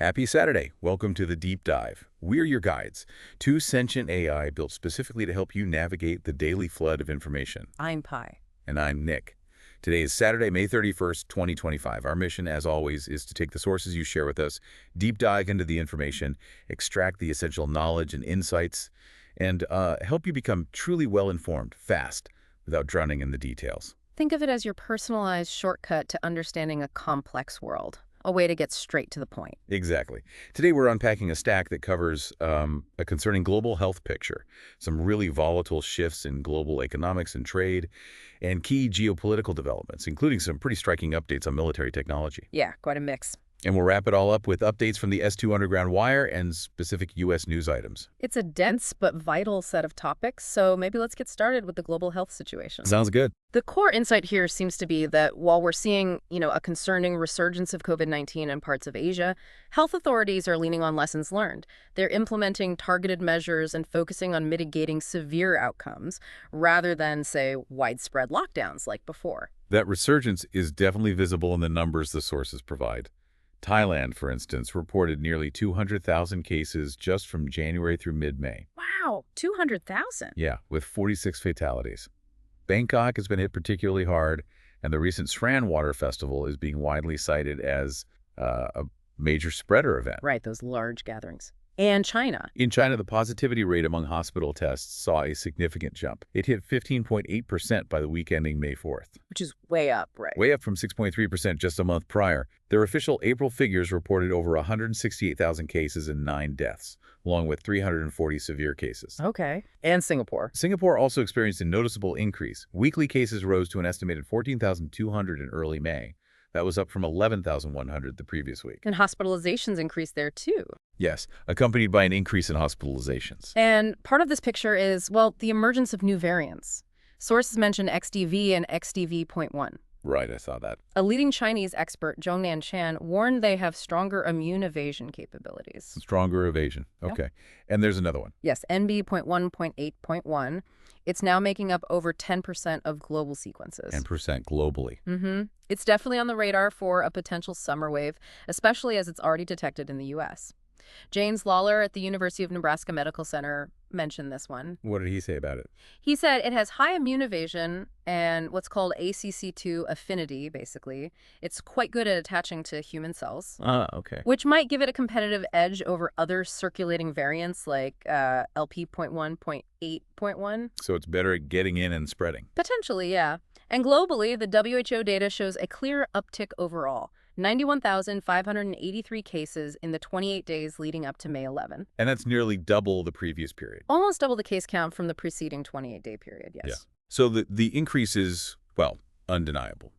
Happy Saturday. Welcome to the Deep Dive. We're your guides, two sentient AI built specifically to help you navigate the daily flood of information. I'm Pi. And I'm Nick. Today is Saturday, May 31st, 2025. Our mission, as always, is to take the sources you share with us, deep dive into the information, extract the essential knowledge and insights, and help you become truly well-informed, fast, without drowning in the details. Think of it as your personalized shortcut to understanding a complex world. A way to get straight to the point. Exactly. Today we're unpacking a stack that covers a concerning global health picture, some really volatile shifts in global economics and trade, and key geopolitical developments, including some pretty striking updates on military technology. Yeah, quite a mix. And we'll wrap it all up with updates from the S2 Underground Wire and specific U.S. news items. It's a dense but vital set of topics, so maybe let's get started with the global health situation. Sounds good. The core insight here seems to be that while we're seeing, a concerning resurgence of COVID-19 in parts of Asia, health authorities are leaning on lessons learned. They're implementing targeted measures and focusing on mitigating severe outcomes rather than, say, widespread lockdowns like before. That resurgence is definitely visible in the numbers the sources provide. Thailand, for instance, reported nearly 200,000 cases just from January through mid-May. Wow, 200,000? Yeah, with 46 fatalities. Bangkok has been hit particularly hard, and the recent Sran Water Festival is being widely cited as a major spreader event. Right, those large gatherings. And China. In China, the positivity rate among hospital tests saw a significant jump. It hit 15.8% by the week ending May 4th. Which is way up, right? Way up from 6.3% just a month prior. Their official April figures reported over 168,000 cases and 9 deaths, along with 340 severe cases. Okay. And Singapore. Singapore also experienced a noticeable increase. Weekly cases rose to an estimated 14,200 in early May. That was up from 11,100 the previous week. And hospitalizations increased there, too. Yes, accompanied by an increase in hospitalizations. And part of this picture is, well, the emergence of new variants. Sources mention XDV and XDV.1. Right, I saw that. A leading Chinese expert, Zhongnan Chan, warned they have stronger immune evasion capabilities. Stronger evasion. Okay. Yep. And there's another one. Yes, NB.1.8.1. It's now making up over 10% of global sequences. 10% globally. It's definitely on the radar for a potential summer wave, especially as it's already detected in the U.S. James Lawler at the University of Nebraska Medical Center mentioned this one. What did he say about it? He said it has high immune evasion and what's called ACC2 affinity, basically. It's quite good at attaching to human cells. Okay. Which might give it a competitive edge over other circulating variants like LP.1.8.1. So it's better at getting in and spreading. Potentially, yeah. And globally, the WHO data shows a clear uptick overall. 91,583 cases in the 28 days leading up to May 11. And that's nearly double the previous period. Almost double the case count from the preceding 28-day period, yes. Yeah. So the increase is, well, undeniable.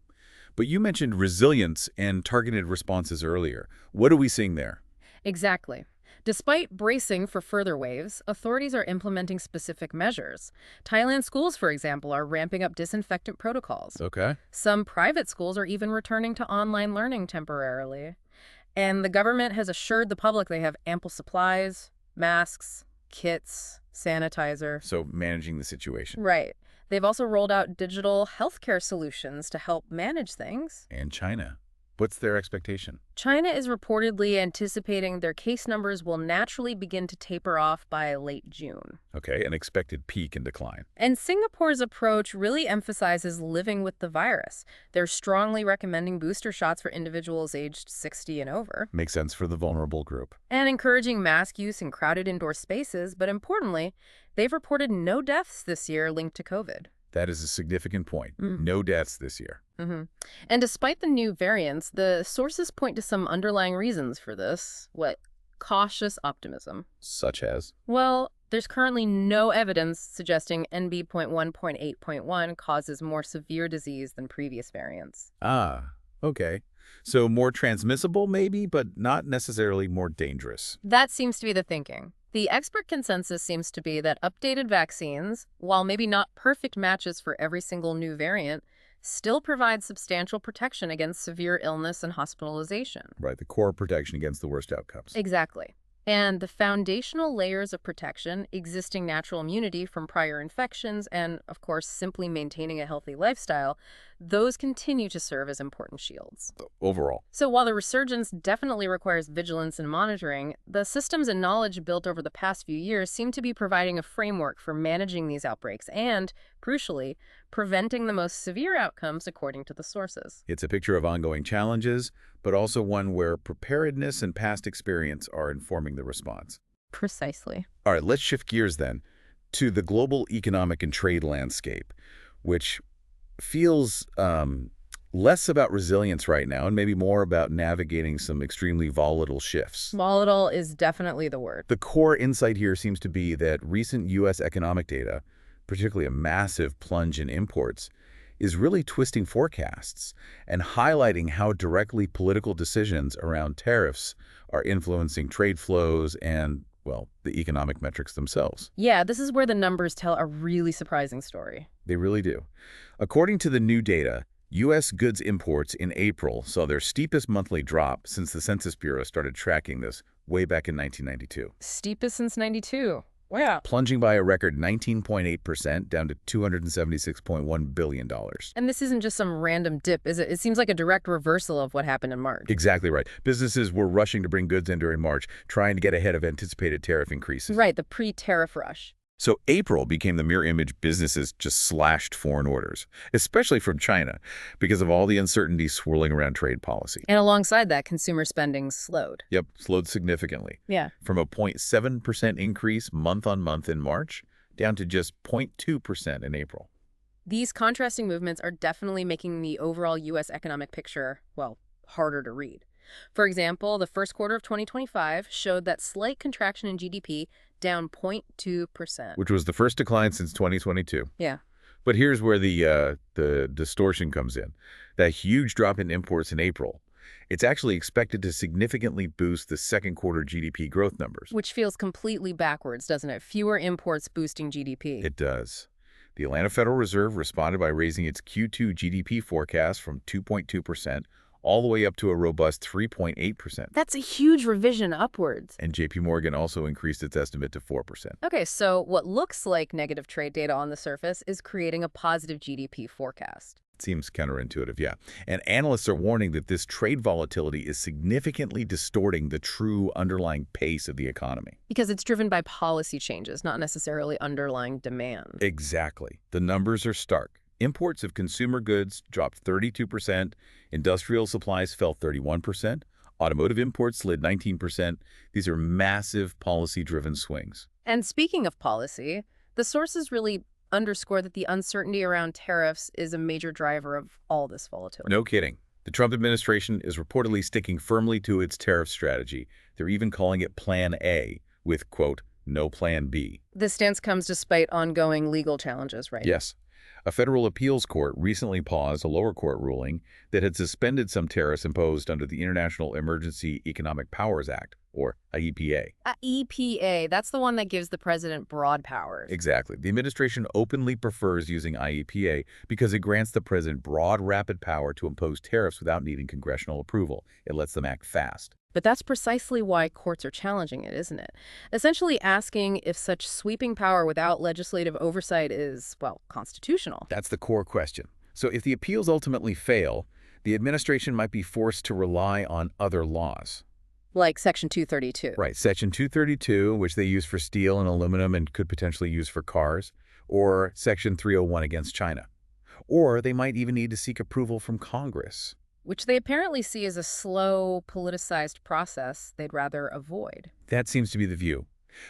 But you mentioned resilience and targeted responses earlier. What are we seeing there? Exactly. Despite bracing for further waves, authorities are implementing specific measures. Thailand schools, for example, are ramping up disinfectant protocols. Okay. Some private schools are even returning to online learning temporarily. And the government has assured the public they have ample supplies, masks, kits, sanitizer. So managing the situation. Right. They've also rolled out digital healthcare solutions to help manage things. And China. What's their expectation? China is reportedly anticipating their case numbers will naturally begin to taper off by late June. Okay, an expected peak and decline. And Singapore's approach really emphasizes living with the virus. They're strongly recommending booster shots for individuals aged 60 and over. Makes sense for the vulnerable group. And encouraging mask use in crowded indoor spaces, but importantly, they've reported no deaths this year linked to COVID. That is a significant point. No deaths this year. And despite the new variants, the sources point to some underlying reasons for this. Cautious optimism. Such as? Well, there's currently no evidence suggesting NB.1.8.1 causes more severe disease than previous variants. Ah, okay. So more transmissible maybe, but not necessarily more dangerous. That seems to be the thinking. The expert consensus seems to be that updated vaccines, while maybe not perfect matches for every single new variant, still provide substantial protection against severe illness and hospitalization. Right, the core protection against the worst outcomes. Exactly. And the foundational layers of protection, existing natural immunity from prior infections, and, of course, simply maintaining a healthy lifestyle, those continue to serve as important shields. Overall. So while the resurgence definitely requires vigilance and monitoring, the systems and knowledge built over the past few years seem to be providing a framework for managing these outbreaks and, crucially, preventing the most severe outcomes according to the sources. It's a picture of ongoing challenges, but also one where preparedness and past experience are informing the response. Precisely. All right, let's shift gears then to the global economic and trade landscape, which feels less about resilience right now and maybe more about navigating some extremely volatile shifts. Volatile is definitely the word. The core insight here seems to be that recent U.S. economic data, particularly a massive plunge in imports, is really twisting forecasts and highlighting how directly political decisions around tariffs are influencing trade flows and, well, the economic metrics themselves. Yeah, this is where the numbers tell a really surprising story. They really do. According to the new data, U.S. goods imports in April saw their steepest monthly drop since the Census Bureau started tracking this way back in 1992. Steepest since 92. Wow. Plunging by a record 19.8% down to $276.1 billion. And this isn't just some random dip, is it? It seems like a direct reversal of what happened in March. Exactly right. Businesses were rushing to bring goods in during March, trying to get ahead of anticipated tariff increases. Right, the pre-tariff rush. So April became the mirror image. Businesses just slashed foreign orders, especially from China, because of all the uncertainty swirling around trade policy. And alongside that, consumer spending slowed. Yep, slowed significantly. Yeah. From a 0.7% increase month-on-month in March down to just 0.2% in April. These contrasting movements are definitely making the overall U.S. economic picture, well, harder to read. For example, the first quarter of 2025 showed that slight contraction in GDP, down 0.2%. Which was the first decline since 2022. Yeah. But here's where the distortion comes in. That huge drop in imports in April, it's actually expected to significantly boost the second quarter GDP growth numbers. Which feels completely backwards, doesn't it? Fewer imports boosting GDP. It does. The Atlanta Federal Reserve responded by raising its Q2 GDP forecast from 2.2% all the way up to a robust 3.8%. That's a huge revision upwards. And JP Morgan also increased its estimate to 4%. Okay, so what looks like negative trade data on the surface is creating a positive GDP forecast. Seems counterintuitive, yeah. And analysts are warning that this trade volatility is significantly distorting the true underlying pace of the economy. Because it's driven by policy changes, not necessarily underlying demand. Exactly. The numbers are stark. Imports of consumer goods dropped 32%, industrial supplies fell 31%, automotive imports slid 19%. These are massive policy-driven swings. And speaking of policy, the sources really underscore that the uncertainty around tariffs is a major driver of all this volatility. No kidding. The Trump administration is reportedly sticking firmly to its tariff strategy. They're even calling it Plan A, with, quote, no Plan B. This stance comes despite ongoing legal challenges, right? Yes. A federal appeals court recently paused a lower court ruling that had suspended some tariffs imposed under the International Emergency Economic Powers Act, or IEPA. EPA, that's the one that gives the president broad powers. Exactly. The administration openly prefers using IEPA because it grants the president broad, rapid power to impose tariffs without needing congressional approval. It lets them act fast. But that's precisely why courts are challenging it, isn't it? Essentially asking if such sweeping power without legislative oversight is, well, constitutional. That's the core question. So if the appeals ultimately fail, the administration might be forced to rely on other laws. Like Section 232. Right, Section 232, which they use for steel and aluminum and could potentially use for cars, or Section 301 against China. Or they might even need to seek approval from Congress. Which they apparently see as a slow, politicized process they'd rather avoid. That seems to be the view.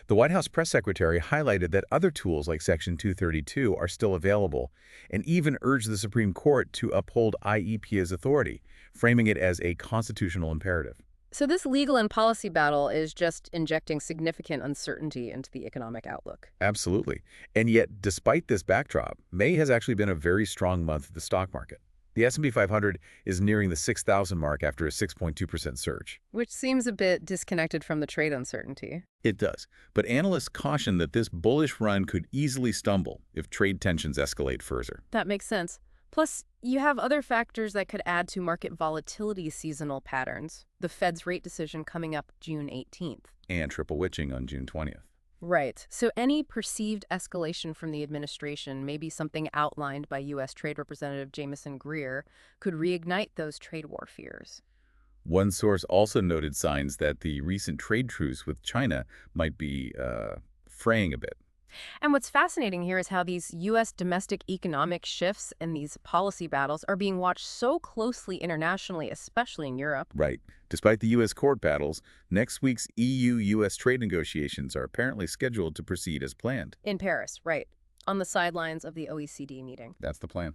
The White House press secretary highlighted that other tools like Section 232 are still available and even urged the Supreme Court to uphold IEPA's authority, framing it as a constitutional imperative. So this legal and policy battle is just injecting significant uncertainty into the economic outlook. Absolutely. And yet, despite this backdrop, May has actually been a very strong month for the stock market. The S&P 500 is nearing the 6,000 mark after a 6.2% surge. Which seems a bit disconnected from the trade uncertainty. It does. But analysts caution that this bullish run could easily stumble if trade tensions escalate further. That makes sense. Plus, you have other factors that could add to market volatility seasonal patterns. The Fed's rate decision coming up June 18th. And triple witching on June 20th. Right. So any perceived escalation from the administration, maybe something outlined by U.S. Trade Representative Jamieson Greer, could reignite those trade war fears. One source also noted signs that the recent trade truce with China might be fraying a bit. And what's fascinating here is how these U.S. domestic economic shifts and these policy battles are being watched so closely internationally, especially in Europe. Right. Despite the U.S. court battles, next week's EU-U.S. trade negotiations are apparently scheduled to proceed as planned. In Paris, right, on the sidelines of the OECD meeting. That's the plan.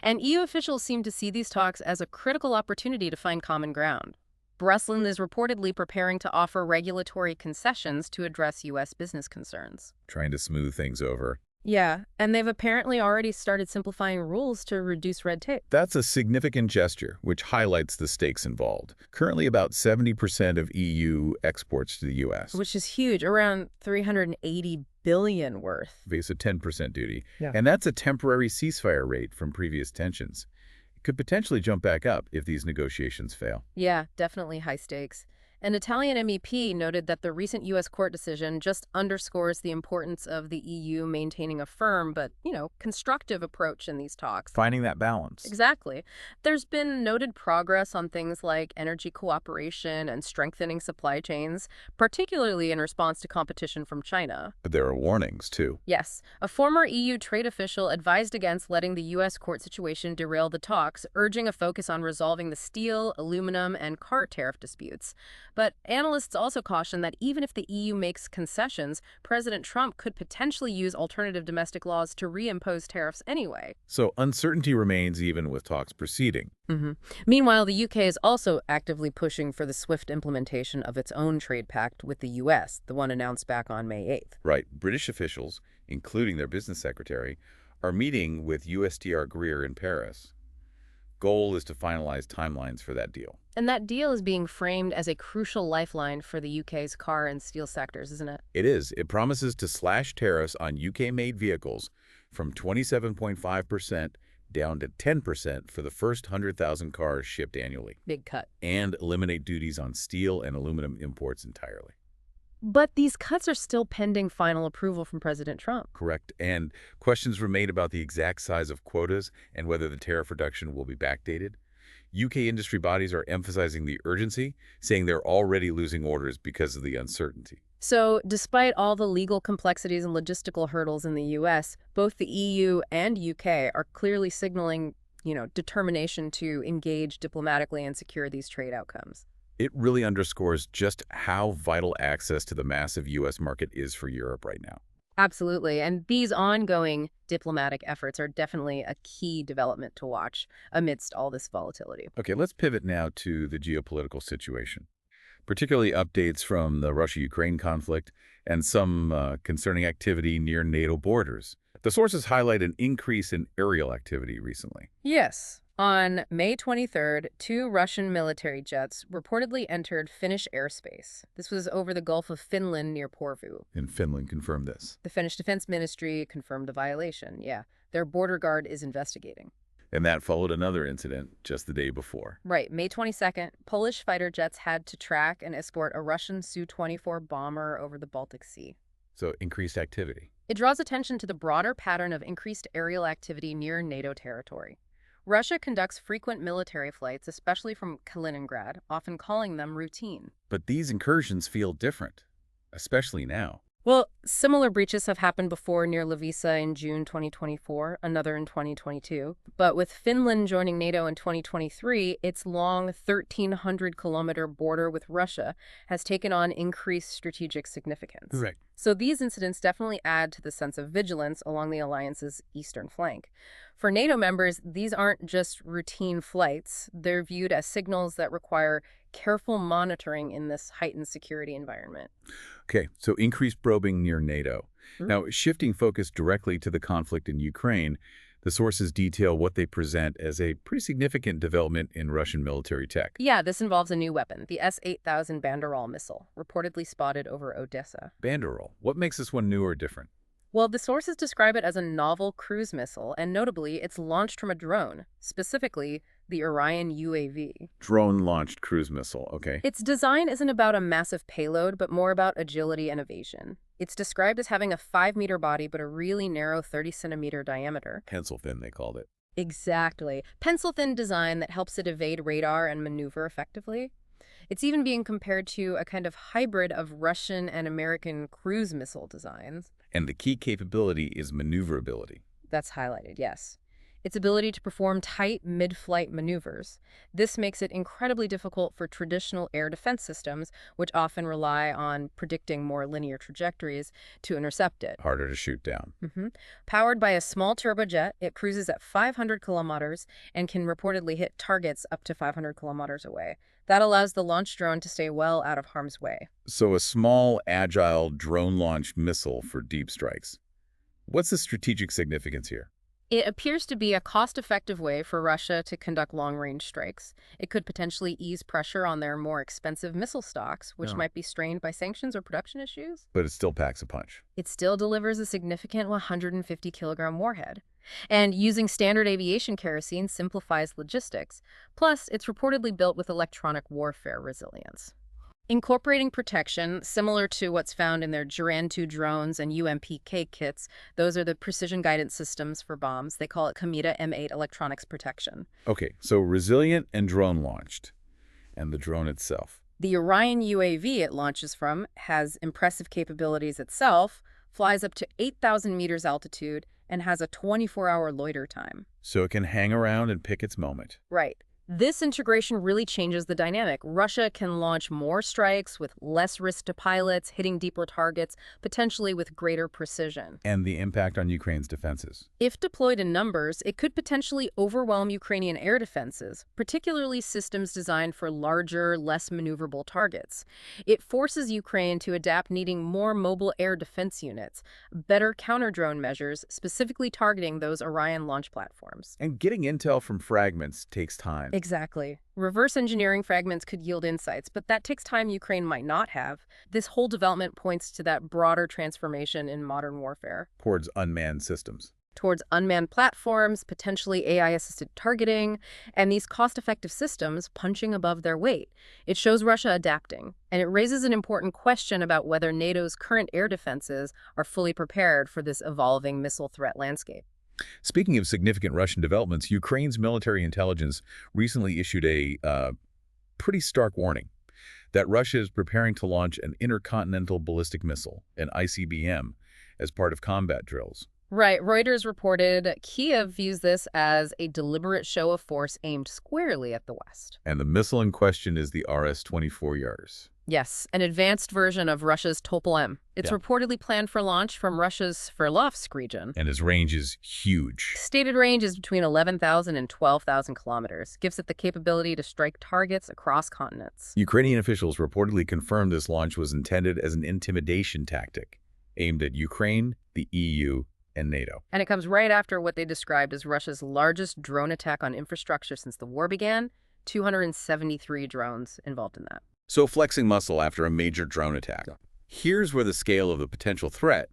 And EU officials seem to see these talks as a critical opportunity to find common ground. Brussels is reportedly preparing to offer regulatory concessions to address U.S. business concerns. Trying to smooth things over. Yeah, and they've apparently already started simplifying rules to reduce red tape. That's a significant gesture, which highlights the stakes involved. Currently, about 70% of EU exports to the U.S. Which is huge, around $380 billion worth. face a 10% duty. Yeah. And that's a temporary ceasefire rate from previous tensions. It could potentially jump back up if these negotiations fail. Yeah, definitely high stakes. An Italian MEP noted that the recent U.S. court decision just underscores the importance of the EU maintaining a firm but, constructive approach in these talks. Finding that balance. Exactly. There's been noted progress on things like energy cooperation and strengthening supply chains, particularly in response to competition from China. But there are warnings, too. Yes, a former EU trade official advised against letting the U.S. court situation derail the talks, urging a focus on resolving the steel, aluminum, and car tariff disputes. But analysts also caution that even if the EU makes concessions, President Trump could potentially use alternative domestic laws to reimpose tariffs anyway. So uncertainty remains even with talks proceeding. Meanwhile, the UK is also actively pushing for the swift implementation of its own trade pact with the U.S., the one announced back on May 8th. Right. British officials, including their business secretary, are meeting with USTR Greer in Paris. Goal is to finalize timelines for that deal. And that deal is being framed as a crucial lifeline for the UK's car and steel sectors, isn't it? It is. It promises to slash tariffs on UK-made vehicles from 27.5% down to 10% for the first 100,000 cars shipped annually. Big cut. And eliminate duties on steel and aluminum imports entirely. But these cuts are still pending final approval from President Trump. Correct. And questions remain about the exact size of quotas and whether the tariff reduction will be backdated. UK industry bodies are emphasizing the urgency, saying they're already losing orders because of the uncertainty. So, despite all the legal complexities and logistical hurdles in the U.S., both the EU and UK are clearly signaling, determination to engage diplomatically and secure these trade outcomes. It really underscores just how vital access to the massive U.S. market is for Europe right now. Absolutely. And these ongoing diplomatic efforts are definitely a key development to watch amidst all this volatility. Okay, let's pivot now to the geopolitical situation, particularly updates from the Russia-Ukraine conflict and some concerning activity near NATO borders. The sources highlight an increase in aerial activity recently. Yes. On May 23rd, 2 Russian military jets reportedly entered Finnish airspace. This was over the Gulf of Finland near Porvoo. And Finland confirmed this. The Finnish Defense Ministry confirmed the violation. Yeah, their border guard is investigating. And that followed another incident just the day before. Right, May 22nd, Polish fighter jets had to track and escort a Russian Su-24 bomber over the Baltic Sea. So increased activity. It draws attention to the broader pattern of increased aerial activity near NATO territory. Russia conducts frequent military flights, especially from Kaliningrad, often calling them routine. But these incursions feel different, especially now. Well, similar breaches have happened before near Loviisa in June 2024, another in 2022. But with Finland joining NATO in 2023, its long 1,300-kilometer border with Russia has taken on increased strategic significance. Correct. So these incidents definitely add to the sense of vigilance along the alliance's eastern flank. For NATO members, these aren't just routine flights. They're viewed as signals that require careful monitoring in this heightened security environment. Okay, so increased probing near NATO. Now, shifting focus directly to the conflict in Ukraine, the sources detail what they present as a pretty significant development in Russian military tech. Yeah, this involves a new weapon, the S-8000 Banderol missile, reportedly spotted over Odessa. Banderol. What makes this one new or different? Well, the sources describe it as a novel cruise missile, and notably, it's launched from a drone, specifically the Orion UAV. Drone-launched cruise missile, okay. Its design isn't about a massive payload, but more about agility and evasion. It's described as having a 5-meter body, but a really narrow 30-centimeter diameter. Pencil-thin, they called it. Exactly. Pencil-thin design that helps it evade radar and maneuver effectively. It's even being compared to a kind of hybrid of Russian and American cruise missile designs. And the key capability is maneuverability. That's highlighted, yes. Its ability to perform tight mid-flight maneuvers. This makes it incredibly difficult for traditional air defense systems, which often rely on predicting more linear trajectories to intercept it. Harder to shoot down. Powered by a small turbojet, it cruises at 500 kilometers and can reportedly hit targets up to 500 kilometers away. That allows the launch drone to stay well out of harm's way. So a small, agile, drone-launched missile for deep strikes. What's the strategic significance here? It appears to be a cost-effective way for Russia to conduct long-range strikes. It could potentially ease pressure on their more expensive missile stocks, which might be strained by sanctions or production issues. But it still packs a punch. It still delivers a significant 150-kilogram warhead. And using standard aviation kerosene simplifies logistics. Plus, it's reportedly built with electronic warfare resilience. Incorporating protection, similar to what's found in their Duran-2 drones and UMPK kits, those are the precision guidance systems for bombs. They call it Kamita M8 electronics protection. Okay, so resilient and drone-launched. And the drone itself. The Orion UAV it launches from has impressive capabilities itself, flies up to 8,000 meters altitude, and has a 24-hour loiter time. So it can hang around and pick its moment. Right. This integration really changes the dynamic. Russia can launch more strikes with less risk to pilots, hitting deeper targets, potentially with greater precision. And the impact on Ukraine's defenses. If deployed in numbers, it could potentially overwhelm Ukrainian air defenses, particularly systems designed for larger, less maneuverable targets. It forces Ukraine to adapt, needing more mobile air defense units, better counter-drone measures, specifically targeting those Orion launch platforms. And getting intel from fragments takes time. Exactly. Reverse engineering fragments could yield insights, but that takes time Ukraine might not have. This whole development points to that broader transformation in modern warfare. Towards unmanned systems. Towards unmanned platforms, potentially AI-assisted targeting, and these cost-effective systems punching above their weight. It shows Russia adapting, and it raises an important question about whether NATO's current air defenses are fully prepared for this evolving missile threat landscape. Speaking of significant Russian developments, Ukraine's military intelligence recently issued a pretty stark warning that Russia is preparing to launch an intercontinental ballistic missile, an ICBM, as part of combat drills. Right. Reuters reported Kyiv views this as a deliberate show of force aimed squarely at the West. And the missile in question is the RS-24 Yars. Yes, an advanced version of Russia's Topol-M. It's reportedly planned for launch from Russia's Sverdlovsk region. And its range is huge. Stated range is between 11,000 and 12,000 kilometers. Gives it the capability to strike targets across continents. Ukrainian officials reportedly confirmed this launch was intended as an intimidation tactic, aimed at Ukraine, the EU, and NATO. And it comes right after what they described as Russia's largest drone attack on infrastructure since the war began, 273 drones involved in that. So flexing muscle after a major drone attack. Here's where the scale of the potential threat,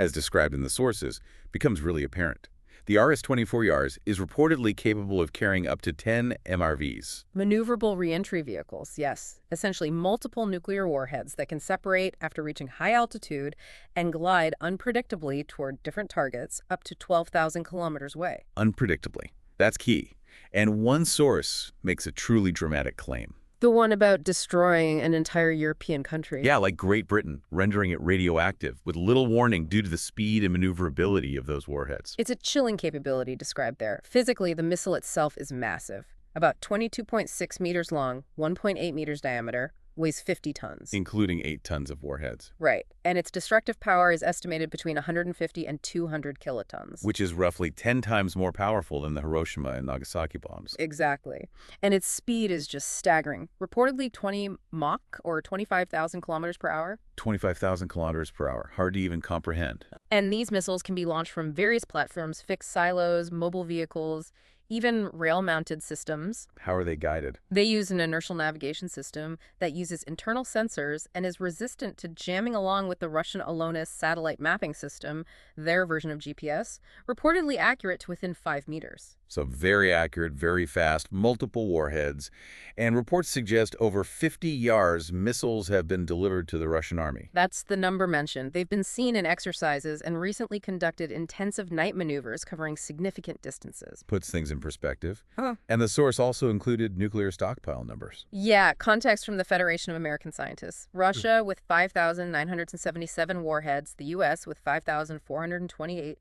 as described in the sources, becomes really apparent. The RS-24 Yars is reportedly capable of carrying up to 10 MRVs. Maneuverable reentry vehicles, yes. Essentially multiple nuclear warheads that can separate after reaching high altitude and glide unpredictably toward different targets up to 12,000 kilometers away. Unpredictably. That's key. And one source makes a truly dramatic claim. The one about destroying an entire European country. Yeah, like Great Britain, rendering it radioactive with little warning due to the speed and maneuverability of those warheads. It's a chilling capability described there. Physically, the missile itself is massive. About 22.6 meters long, 1.8 meters diameter, weighs 50 tons. Including 8 tons of warheads. Right. And its destructive power is estimated between 150 and 200 kilotons. Which is roughly 10 times more powerful than the Hiroshima and Nagasaki bombs. Exactly. And its speed is just staggering. Reportedly 20 Mach, or 25,000 kilometers per hour. 25,000 kilometers per hour. Hard to even comprehend. And these missiles can be launched from various platforms, fixed silos, mobile vehicles, even rail-mounted systems. How are they guided? They use an inertial navigation system that uses internal sensors and is resistant to jamming along with the Russian Alonis satellite mapping system, their version of GPS, reportedly accurate to within 5 meters. So very accurate, very fast, multiple warheads, and reports suggest over 50 Yars missiles have been delivered to the Russian army. That's the number mentioned. They've been seen in exercises and recently conducted intensive night maneuvers covering significant distances. Puts things in perspective. Huh. And the source also included nuclear stockpile numbers. Yeah, context from the Federation of American Scientists. Russia with 5,977 warheads, the U.S. with 5,428,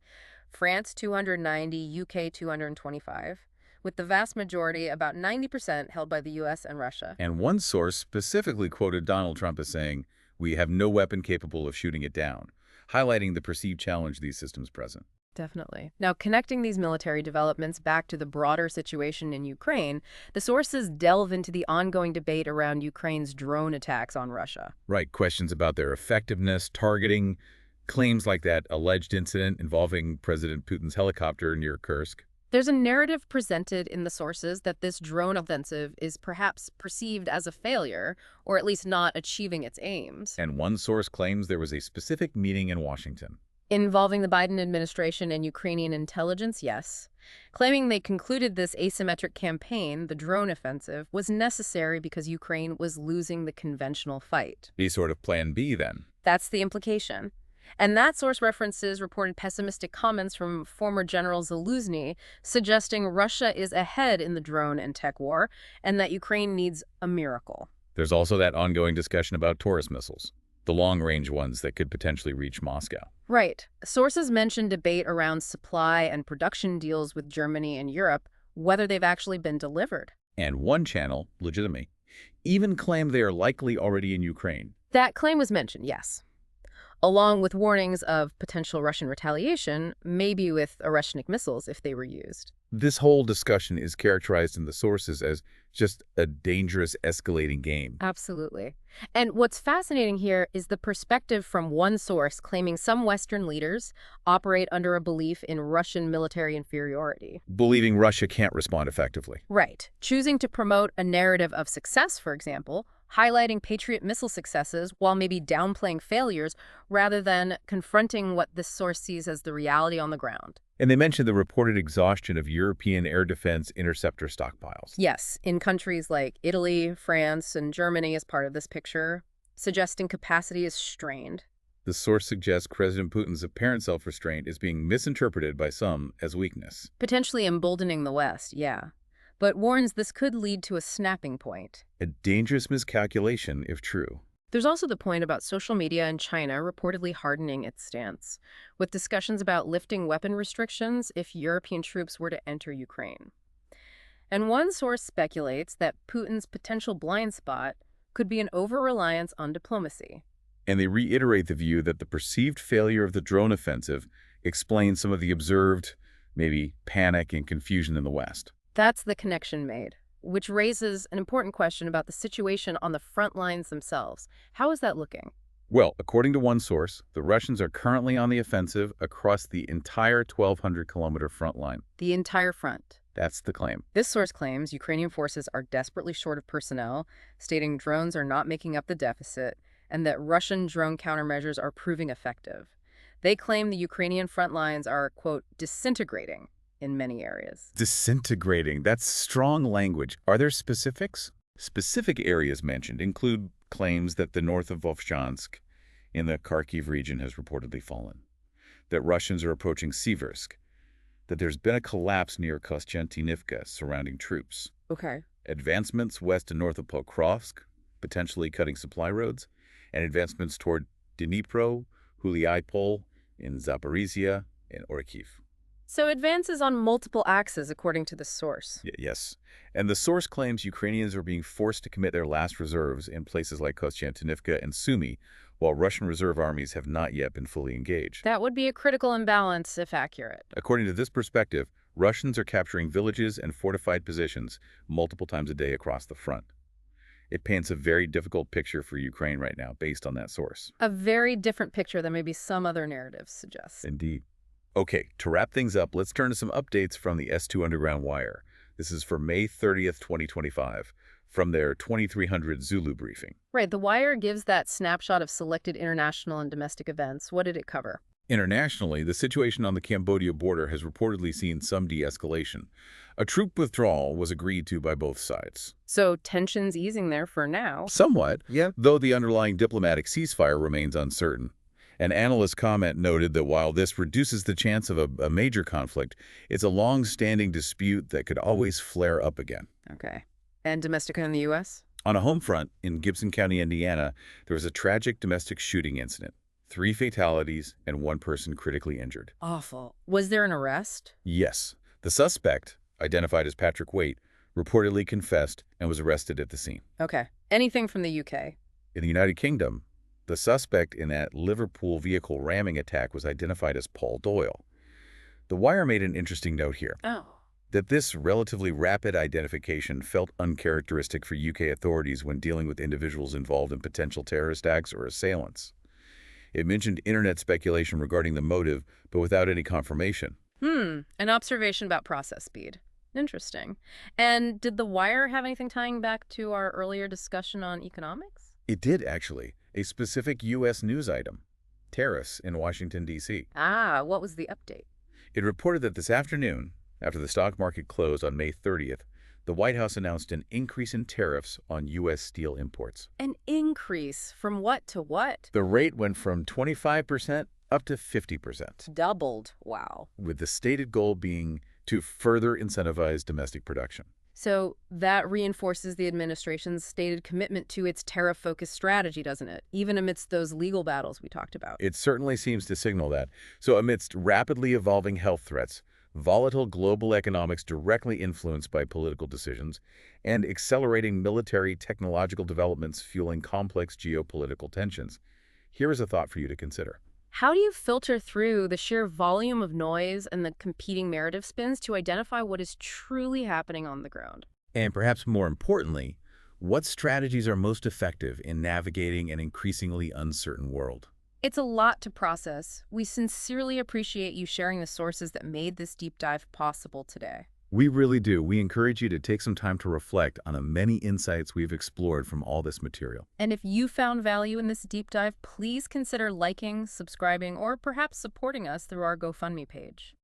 France 290, UK 225, with the vast majority, about 90%, held by the U.S. and Russia. And one source specifically quoted Donald Trump as saying, "We have no weapon capable of shooting it down," highlighting the perceived challenge these systems present. Definitely. Now, connecting these military developments back to the broader situation in Ukraine, the sources delve into the ongoing debate around Ukraine's drone attacks on Russia. Right, questions about their effectiveness, targeting, claims like that alleged incident involving President Putin's helicopter near Kursk. There's a narrative presented in the sources that this drone offensive is perhaps perceived as a failure, or at least not achieving its aims. And one source claims there was a specific meeting in Washington. Involving the Biden administration and Ukrainian intelligence, yes. Claiming they concluded this asymmetric campaign, the drone offensive, was necessary because Ukraine was losing the conventional fight. Be sort of plan B then. That's the implication. And that source references reported pessimistic comments from former General Zaluzny, suggesting Russia is ahead in the drone and tech war, and that Ukraine needs a miracle. There's also that ongoing discussion about Taurus missiles, the long-range ones that could potentially reach Moscow. Right. Sources mention debate around supply and production deals with Germany and Europe, whether they've actually been delivered. And one channel, Legitimy, even claimed they are likely already in Ukraine. That claim was mentioned, yes, along with warnings of potential Russian retaliation, maybe with Oreshnik missiles if they were used. This whole discussion is characterized in the sources as just a dangerous escalating game. Absolutely. And what's fascinating here is the perspective from one source claiming some Western leaders operate under a belief in Russian military inferiority. Believing Russia can't respond effectively. Right. Choosing to promote a narrative of success, for example, highlighting Patriot missile successes while maybe downplaying failures rather than confronting what this source sees as the reality on the ground. And they mentioned the reported exhaustion of European air defense interceptor stockpiles. Yes, in countries like Italy, France, and Germany as part of this picture, suggesting capacity is strained. The source suggests President Putin's apparent self-restraint is being misinterpreted by some as weakness. Potentially emboldening the West, yeah. But warns this could lead to a snapping point. A dangerous miscalculation if true. There's also the point about social media in China reportedly hardening its stance, with discussions about lifting weapon restrictions if European troops were to enter Ukraine. And one source speculates that Putin's potential blind spot could be an over-reliance on diplomacy. And they reiterate the view that the perceived failure of the drone offensive explains some of the observed, maybe, panic and confusion in the West. That's the connection made, which raises an important question about the situation on the front lines themselves. How is that looking? Well, according to one source, the Russians are currently on the offensive across the entire 1,200-kilometer front line. The entire front. That's the claim. This source claims Ukrainian forces are desperately short of personnel, stating drones are not making up the deficit, and that Russian drone countermeasures are proving effective. They claim the Ukrainian front lines are, quote, disintegrating in many areas. Disintegrating. That's strong language. Are there specifics? Specific areas mentioned include claims that the north of Vovchansk in the Kharkiv region has reportedly fallen, that Russians are approaching Siversk, that there's been a collapse near Kostiantynivka surrounding troops, Okay. advancements west and north of Pokrovsk, potentially cutting supply roads, and advancements toward Dnipro, Huliaipol, in Zaporizhia, and Orikhiv. So advances on multiple axes, according to the source. Yes. And the source claims Ukrainians are being forced to commit their last reserves in places like Kostiantynivka and Sumy, while Russian reserve armies have not yet been fully engaged. That would be a critical imbalance, if accurate. According to this perspective, Russians are capturing villages and fortified positions multiple times a day across the front. It paints a very difficult picture for Ukraine right now, based on that source. A very different picture than maybe some other narratives suggest. Indeed. Okay, to wrap things up, let's turn to some updates from the S2 Underground Wire. This is for May 30th, 2025, from their 2300 Zulu briefing. Right, The Wire gives that snapshot of selected international and domestic events. What did it cover? Internationally, the situation on the Cambodia border has reportedly seen some de-escalation. A troop withdrawal was agreed to by both sides. So tensions easing there for now. Somewhat, Yeah. though the underlying diplomatic ceasefire remains uncertain. An analyst comment noted that while this reduces the chance of a major conflict, it's a long-standing dispute that could always flare up again. Okay. And domestic in the U.S.? On a home front, in Gibson County, Indiana, there was a tragic domestic shooting incident. 3 fatalities and 1 person critically injured. Awful. Was there an arrest? Yes, the suspect, identified as Patrick Waite, reportedly confessed and was arrested at the scene. Okay. Anything from the UK? In the United Kingdom, the suspect in that Liverpool vehicle ramming attack was identified as Paul Doyle. The Wire made an interesting note here, Oh. that this relatively rapid identification felt uncharacteristic for UK authorities when dealing with individuals involved in potential terrorist acts or assailants. It mentioned internet speculation regarding the motive, but without any confirmation. An observation about process speed. Interesting. And did The Wire have anything tying back to our earlier discussion on economics? It did, actually. A specific U.S. news item. Tariffs in Washington, D.C. Ah, what was the update? It reported that this afternoon, after the stock market closed on May 30th, the White House announced an increase in tariffs on U.S. steel imports. An increase from what to what? The rate went from 25% up to 50%, Doubled. Wow. with the stated goal being to further incentivize domestic production. So that reinforces the administration's stated commitment to its tariff-focused strategy, doesn't it? Even amidst those legal battles we talked about. It certainly seems to signal that. So amidst rapidly evolving health threats, volatile global economics directly influenced by political decisions, and accelerating military technological developments fueling complex geopolitical tensions, here is a thought for you to consider. How do you filter through the sheer volume of noise and the competing narrative spins to identify what is truly happening on the ground? And perhaps more importantly, what strategies are most effective in navigating an increasingly uncertain world? It's a lot to process. We sincerely appreciate you sharing the sources that made this deep dive possible today. We really do. We encourage you to take some time to reflect on the many insights we've explored from all this material. And if you found value in this deep dive, please consider liking, subscribing, or perhaps supporting us through our GoFundMe page.